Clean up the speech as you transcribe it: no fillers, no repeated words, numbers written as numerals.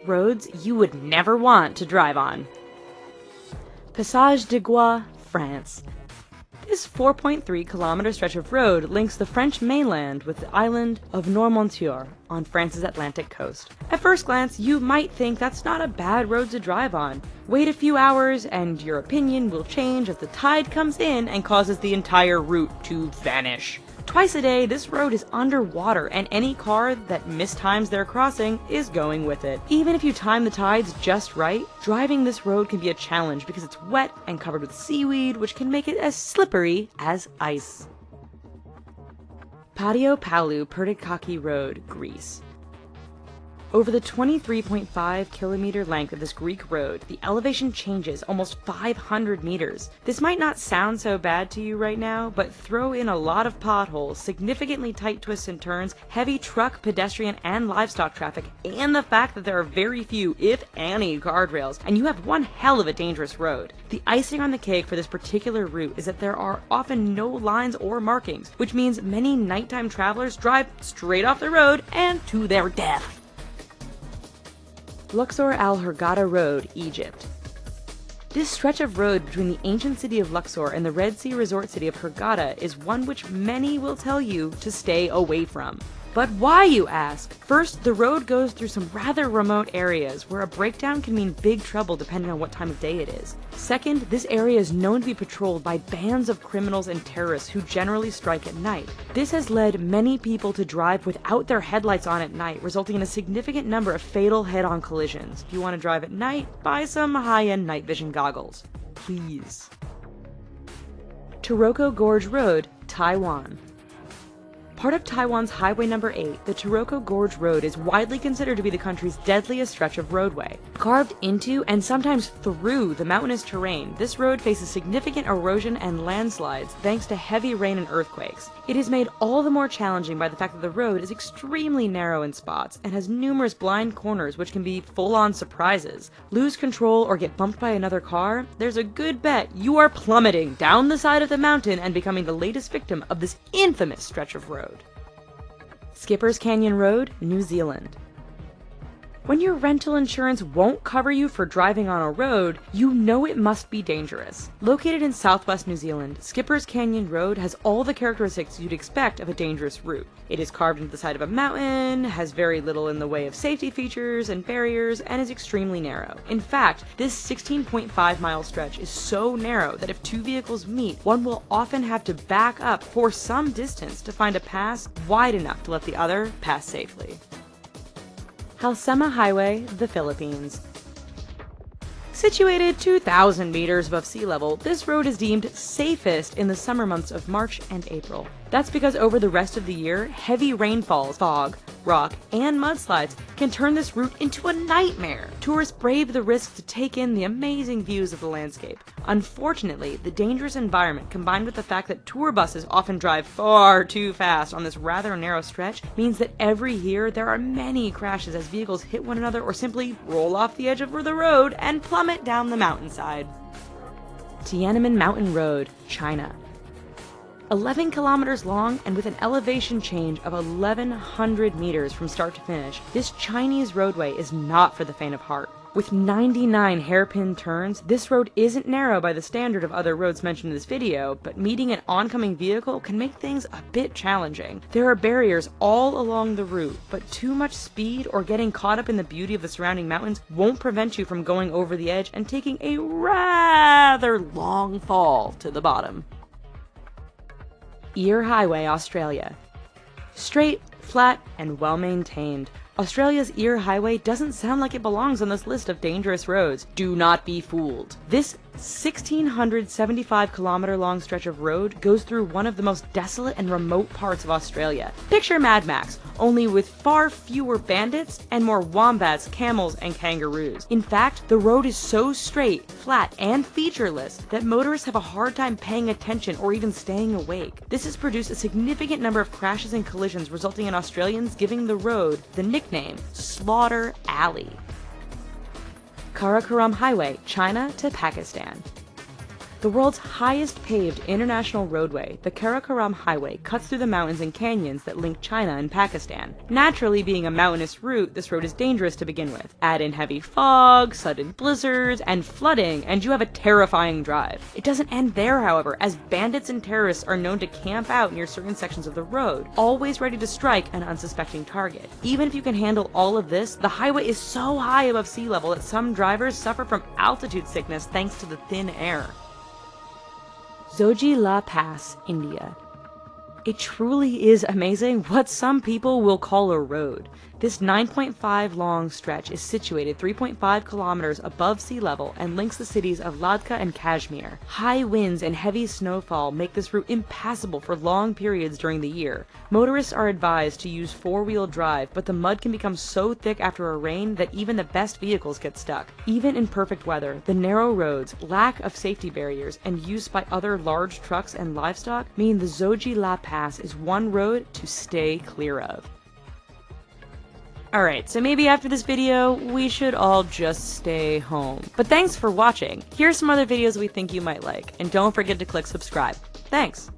roads you would never want to drive on. Passage de Gois, France. This 4.3-kilometer stretch of road links the French mainland with the island of Noirmoutier on France's Atlantic coast. At first glance, you might think that's not a bad road to drive on. Wait a few hours and your opinion will change as the tide comes in and causes the entire route to vanish. Twice a day, this road is underwater, and any car that mistimes their crossing is going with it. Even if you time the tides just right, driving this road can be a challenge because it's wet and covered with seaweed, which can make it as slippery as ice. Patio Palu Pertikachi Road, Greece. Over the 23.5-kilometer length of this Greek road, the elevation changes almost 500 meters. This might not sound so bad to you right now, but throw in a lot of potholes, significantly tight twists and turns, heavy truck, pedestrian, and livestock traffic, and the fact that there are very few, if any, guardrails, and you have one hell of a dangerous road. The icing on the cake for this particular route is that there are often no lines or markings, which means many nighttime travelers drive straight off the road and to their death. Luxor Al Hurghada Road, Egypt. This stretch of road between the ancient city of Luxor and the Red Sea resort city of Hurghada is one which many will tell you to stay away from. But why, you ask? First, the road goes through some rather remote areas where a breakdown can mean big trouble depending on what time of day it is. Second, this area is known to be patrolled by bands of criminals and terrorists who generally strike at night. This has led many people to drive without their headlights on at night, resulting in a significant number of fatal head-on collisions. If you want to drive at night, buy some high-end night vision goggles. Please. Taroko Gorge Road, Taiwan. Part of Taiwan's Highway Number 8, the Taroko Gorge Road is widely considered to be the country's deadliest stretch of roadway. Carved into and sometimes through the mountainous terrain, this road faces significant erosion and landslides thanks to heavy rain and earthquakes. It is made all the more challenging by the fact that the road is extremely narrow in spots and has numerous blind corners which can be full-on surprises. Lose control or get bumped by another car? There's a good bet you are plummeting down the side of the mountain and becoming the latest victim of this infamous stretch of road. Skipper's Canyon Road, New Zealand. When your rental insurance won't cover you for driving on a road, you know it must be dangerous. Located in southwest New Zealand, Skipper's Canyon Road has all the characteristics you'd expect of a dangerous route. It is carved into the side of a mountain, has very little in the way of safety features and barriers, and is extremely narrow. In fact, this 16.5-mile stretch is so narrow that if two vehicles meet, one will often have to back up for some distance to find a pass wide enough to let the other pass safely. Halsema Highway, the Philippines. Situated 2,000 meters above sea level, this road is deemed safest in the summer months of March and April. That's because over the rest of the year, heavy rainfalls, fog, rock, and mudslides can turn this route into a nightmare. Tourists brave the risk to take in the amazing views of the landscape. Unfortunately, the dangerous environment combined with the fact that tour buses often drive far too fast on this rather narrow stretch means that every year there are many crashes as vehicles hit one another or simply roll off the edge of the road and plummet down the mountainside. Tiananmen Mountain Road, China. 11 kilometers long and with an elevation change of 1,100 meters from start to finish, this Chinese roadway is not for the faint of heart. With 99 hairpin turns, this road isn't narrow by the standard of other roads mentioned in this video, but meeting an oncoming vehicle can make things a bit challenging. There are barriers all along the route, but too much speed or getting caught up in the beauty of the surrounding mountains won't prevent you from going over the edge and taking a rather long fall to the bottom. Eyre Highway, Australia. Straight, flat, and well-maintained, Australia's Eyre Highway doesn't sound like it belongs on this list of dangerous roads. Do not be fooled. This 1,675-kilometer long stretch of road goes through one of the most desolate and remote parts of Australia. Picture Mad Max, only with far fewer bandits and more wombats, camels, and kangaroos. In fact, the road is so straight, flat, and featureless that motorists have a hard time paying attention or even staying awake. This has produced a significant number of crashes and collisions, resulting in Australians giving the road the nickname Slaughter Alley. Karakoram Highway, China to Pakistan. The world's highest paved international roadway, the Karakoram Highway, cuts through the mountains and canyons that link China and Pakistan. Naturally, being a mountainous route, this road is dangerous to begin with. Add in heavy fog, sudden blizzards, and flooding, and you have a terrifying drive. It doesn't end there, however, as bandits and terrorists are known to camp out near certain sections of the road, always ready to strike an unsuspecting target. Even if you can handle all of this, the highway is so high above sea level that some drivers suffer from altitude sickness thanks to the thin air. Zojila Pass, India. It truly is amazing what some people will call a road. This 9.5 long stretch is situated 3.5 kilometers above sea level and links the cities of Ladakh and Kashmir. High winds and heavy snowfall make this route impassable for long periods during the year. Motorists are advised to use four-wheel drive, but the mud can become so thick after a rain that even the best vehicles get stuck. Even in perfect weather, the narrow roads, lack of safety barriers, and use by other large trucks and livestock mean the Zojila Pass is one road to stay clear of. Alright, so maybe after this video, we should all just stay home. But thanks for watching. Here's some other videos we think you might like, and don't forget to click subscribe. Thanks!